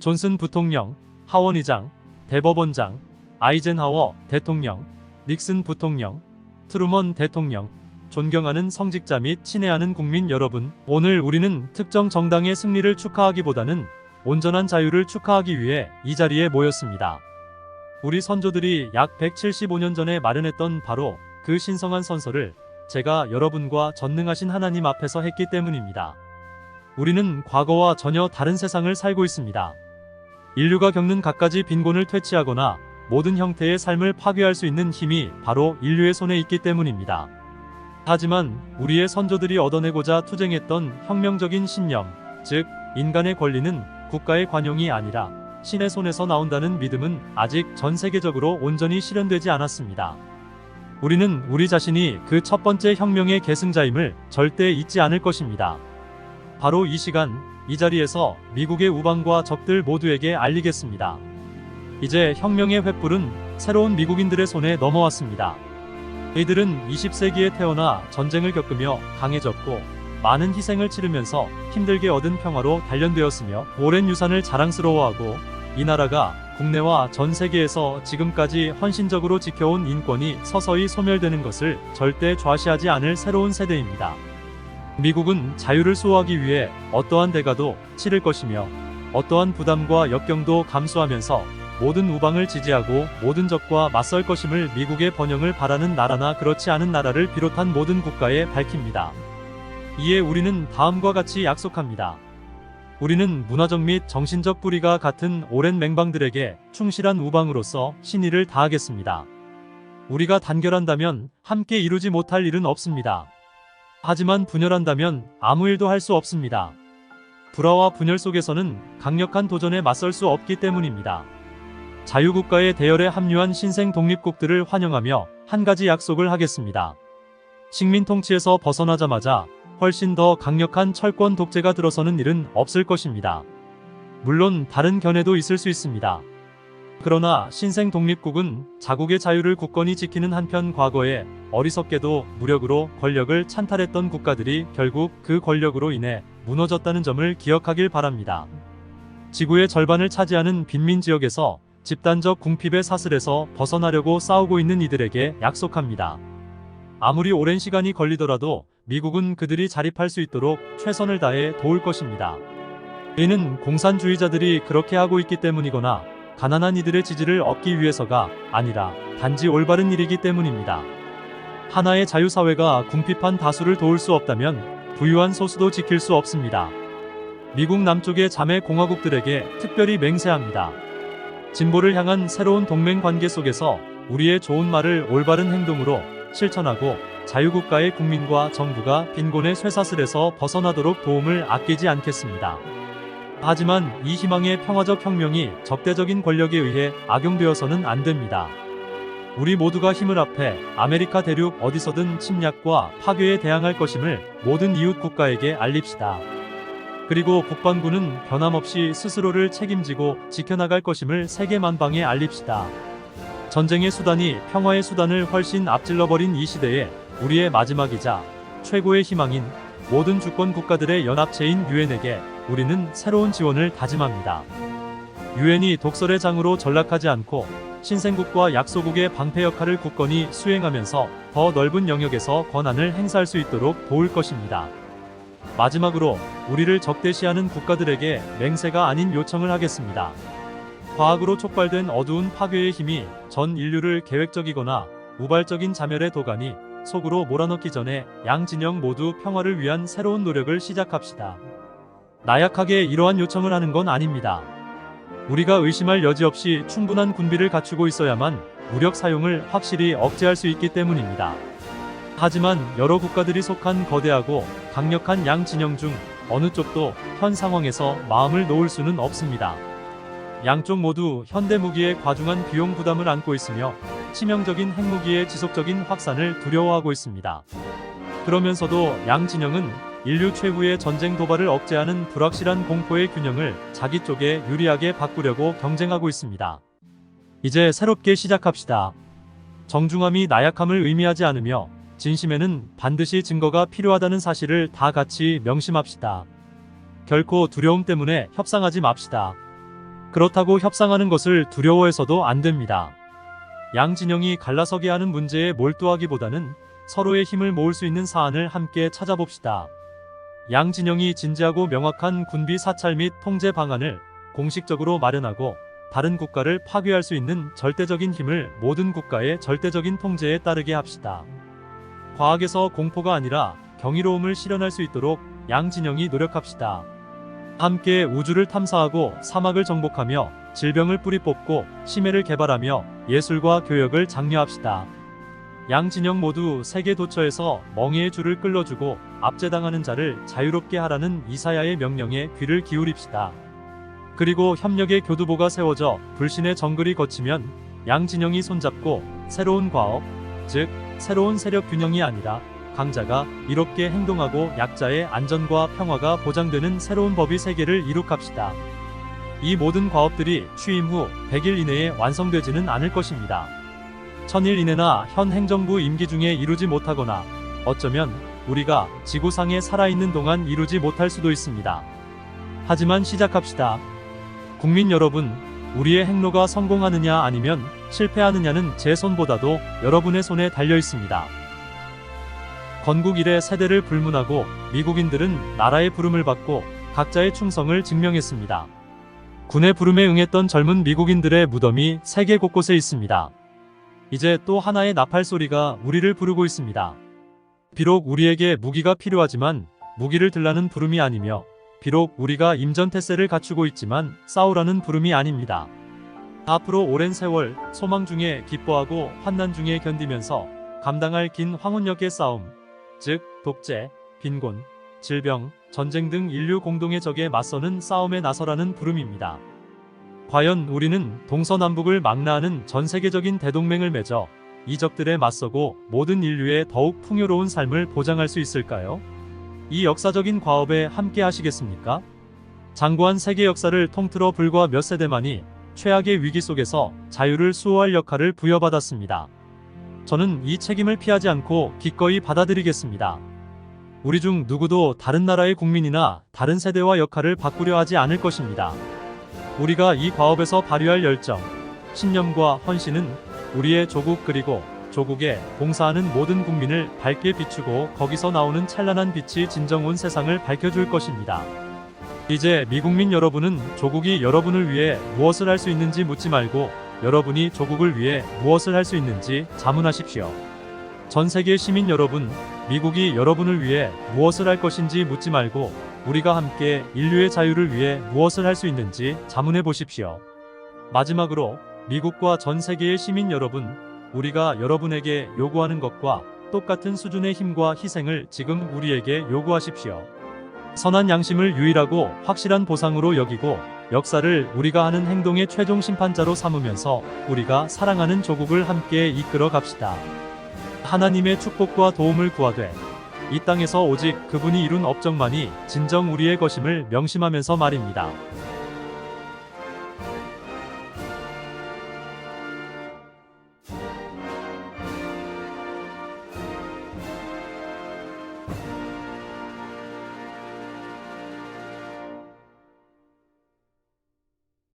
존슨 부통령, 하원 의장, 대법원장, 아이젠하워 대통령, 닉슨 부통령, 트루먼 대통령, 존경하는 성직자 및 친애하는 국민 여러분, 오늘 우리는 특정 정당의 승리를 축하하기보다는 온전한 자유를 축하하기 위해 이 자리에 모였습니다. 우리 선조들이 약 175년 전에 마련했던 바로 그 신성한 선서를 제가 여러분과 전능하신 하나님 앞에서 했기 때문입니다. 우리는 과거와 전혀 다른 세상을 살고 있습니다. 인류가 겪는 갖가지 빈곤을 퇴치하거나 모든 형태의 삶을 파괴할 수 있는 힘이 바로 인류의 손에 있기 때문입니다. 하지만 우리의 선조들이 얻어내고자 투쟁했던 혁명적인 신념, 즉 인간의 권리는 국가의 관용이 아니라 신의 손에서 나온다는 믿음은 아직 전 세계적으로 온전히 실현되지 않았습니다. 우리는 우리 자신이 그 첫 번째 혁명의 계승자임을 절대 잊지 않을 것입니다. 바로 이 시간, 이 자리에서 미국의 우방과 적들 모두에게 알리겠습니다. 이제 혁명의 횃불은 새로운 미국인들의 손에 넘어왔습니다. 이들은 20세기에 태어나 전쟁을 겪으며 강해졌고 많은 희생을 치르면서 힘들게 얻은 평화로 단련되었으며 오랜 유산을 자랑스러워하고 이 나라가 국내와 전 세계에서 지금까지 헌신적으로 지켜온 인권이 서서히 소멸되는 것을 절대 좌시하지 않을 새로운 세대입니다. 미국은 자유를 수호하기 위해 어떠한 대가도 치를 것이며 어떠한 부담과 역경도 감수하면서 모든 우방을 지지하고 모든 적과 맞설 것임을 미국의 번영을 바라는 나라나 그렇지 않은 나라를 비롯한 모든 국가에 밝힙니다. 이에 우리는 다음과 같이 약속합니다. 우리는 문화적 및 정신적 뿌리가 같은 오랜 맹방들에게 충실한 우방으로서 신의를 다하겠습니다. 우리가 단결한다면 함께 이루지 못할 일은 없습니다. 하지만 분열한다면 아무 일도 할 수 없습니다. 불화와 분열 속에서는 강력한 도전에 맞설 수 없기 때문입니다. 자유국가의 대열에 합류한 신생 독립국들을 환영하며 한 가지 약속을 하겠습니다. 식민 통치에서 벗어나자마자 훨씬 더 강력한 철권 독재가 들어서는 일은 없을 것입니다. 물론 다른 견해도 있을 수 있습니다. 그러나 신생 독립국은 자국의 자유를 굳건히 지키는 한편 과거에 어리석게도 무력으로 권력을 찬탈했던 국가들이 결국 그 권력으로 인해 무너졌다는 점을 기억하길 바랍니다. 지구의 절반을 차지하는 빈민 지역에서 집단적 궁핍의 사슬에서 벗어나려고 싸우고 있는 이들에게 약속합니다. 아무리 오랜 시간이 걸리더라도 미국은 그들이 자립할 수 있도록 최선을 다해 도울 것입니다. 이는 공산주의자들이 그렇게 하고 있기 때문이거나 가난한 이들의 지지를 얻기 위해서가 아니라 단지 올바른 일이기 때문입니다. 하나의 자유사회가 궁핍한 다수를 도울 수 없다면 부유한 소수도 지킬 수 없습니다. 미국 남쪽의 자매 공화국들에게 특별히 맹세합니다. 진보를 향한 새로운 동맹 관계 속에서 우리의 좋은 말을 올바른 행동으로 실천하고 자유국가의 국민과 정부가 빈곤의 쇠사슬에서 벗어나도록 도움을 아끼지 않겠습니다. 하지만 이 희망의 평화적 혁명이 적대적인 권력에 의해 악용되어서는 안 됩니다. 우리 모두가 힘을 합해 아메리카 대륙 어디서든 침략과 파괴에 대항할 것임을 모든 이웃 국가에게 알립시다. 그리고 국방부는 변함없이 스스로를 책임지고 지켜나갈 것임을 세계 만방에 알립시다. 전쟁의 수단이 평화의 수단을 훨씬 앞질러버린 이 시대에 우리의 마지막이자 최고의 희망인 모든 주권 국가들의 연합체인 유엔에게 우리는 새로운 지원을 다짐합니다. 유엔이 독설의 장으로 전락하지 않고 신생국과 약소국의 방패 역할을 굳건히 수행하면서 더 넓은 영역에서 권한을 행사할 수 있도록 도울 것입니다. 마지막으로 우리를 적대시하는 국가들에게 맹세가 아닌 요청을 하겠습니다. 과학으로 촉발된 어두운 파괴의 힘이 전 인류를 계획적이거나 우발적인 자멸의 도가니 속으로 몰아넣기 전에 양 진영 모두 평화를 위한 새로운 노력을 시작합시다. 나약하게 이러한 요청을 하는 건 아닙니다. 우리가 의심할 여지 없이 충분한 군비를 갖추고 있어야만 무력 사용을 확실히 억제할 수 있기 때문입니다. 하지만 여러 국가들이 속한 거대하고 강력한 양 진영 중 어느 쪽도 현 상황에서 마음을 놓을 수는 없습니다. 양쪽 모두 현대 무기의 과중한 비용 부담을 안고 있으며 치명적인 핵무기의 지속적인 확산을 두려워하고 있습니다. 그러면서도 양 진영은 인류 최후의 전쟁 도발을 억제하는 불확실한 공포의 균형을 자기 쪽에 유리하게 바꾸려고 경쟁하고 있습니다. 이제 새롭게 시작합시다. 정중함이 나약함을 의미하지 않으며 진심에는 반드시 증거가 필요하다는 사실을 다 같이 명심합시다. 결코 두려움 때문에 협상하지 맙시다. 그렇다고 협상하는 것을 두려워해서도 안 됩니다. 양 진영이 갈라서게 하는 문제에 몰두하기보다는 서로의 힘을 모을 수 있는 사안을 함께 찾아봅시다. 양 진영이 진지하고 명확한 군비 사찰 및 통제 방안을 공식적으로 마련하고 다른 국가를 파괴할 수 있는 절대적인 힘을 모든 국가의 절대적인 통제에 따르게 합시다. 과학에서 공포가 아니라 경이로움을 실현할 수 있도록 양 진영이 노력합시다. 함께 우주를 탐사하고 사막을 정복하며 질병을 뿌리 뽑고 심해를 개발하며 예술과 교역을 장려합시다. 양 진영 모두 세계 도처에서 멍에의 줄을 끌어주고 압제당하는 자를 자유롭게 하라는 이사야의 명령에 귀를 기울입시다. 그리고 협력의 교두보가 세워져 불신의 정글이 거치면 양 진영이 손잡고 새로운 과업, 즉 새로운 세력 균형이 아니라 강자가 이롭게 행동하고 약자의 안전과 평화가 보장되는 새로운 법의 세계를 이룩합시다. 이 모든 과업들이 취임 후 100일 이내에 완성되지는 않을 것입니다. 1000일 이내나 현 행정부 임기 중에 이루지 못하거나 어쩌면 우리가 지구상에 살아있는 동안 이루지 못할 수도 있습니다. 하지만 시작합시다. 국민 여러분, 우리의 행로가 성공하느냐 아니면 실패하느냐는 제 손보다도 여러분의 손에 달려 있습니다. 건국 이래 세대를 불문하고 미국인들은 나라의 부름을 받고 각자의 충성을 증명했습니다. 군의 부름에 응했던 젊은 미국인들의 무덤이 세계 곳곳에 있습니다. 이제 또 하나의 나팔 소리가 우리를 부르고 있습니다. 비록 우리에게 무기가 필요하지만 무기를 들라는 부름이 아니며 비록 우리가 임전태세를 갖추고 있지만 싸우라는 부름이 아닙니다. 앞으로 오랜 세월 소망 중에 기뻐하고 환난 중에 견디면서 감당할 긴 황혼역의 싸움, 즉 독재, 빈곤, 질병, 전쟁 등 인류 공동의 적에 맞서는 싸움에 나서라는 부름입니다. 과연 우리는 동서남북을 망라하는 전세계적인 대동맹을 맺어 이 적들에 맞서고 모든 인류의 더욱 풍요로운 삶을 보장할 수 있을까요? 이 역사적인 과업에 함께 하시겠습니까? 장구한 세계 역사를 통틀어 불과 몇 세대만이 최악의 위기 속에서 자유를 수호할 역할을 부여받았습니다. 저는 이 책임을 피하지 않고 기꺼이 받아들이겠습니다. 우리 중 누구도 다른 나라의 국민이나 다른 세대와 역할을 바꾸려 하지 않을 것입니다. 우리가 이 과업에서 발휘할 열정, 신념과 헌신은 우리의 조국 그리고 조국에 봉사하는 모든 국민을 밝게 비추고 거기서 나오는 찬란한 빛이 진정 온 세상을 밝혀줄 것입니다. 이제 미국민 여러분은 조국이 여러분을 위해 무엇을 할 수 있는지 묻지 말고 여러분이 조국을 위해 무엇을 할 수 있는지 자문하십시오. 전 세계 시민 여러분, 미국이 여러분을 위해 무엇을 할 것인지 묻지 말고 우리가 함께 인류의 자유를 위해 무엇을 할 수 있는지 자문해 보십시오. 마지막으로 미국과 전 세계의 시민 여러분, 우리가 여러분에게 요구하는 것과 똑같은 수준의 힘과 희생을 지금 우리에게 요구하십시오. 선한 양심을 유일하고 확실한 보상으로 여기고 역사를 우리가 하는 행동의 최종 심판자로 삼으면서 우리가 사랑하는 조국을 함께 이끌어 갑시다. 하나님의 축복과 도움을 구하되 이 땅에서 오직 그분이 이룬 업적만이 진정 우리의 것임을 명심하면서 말입니다.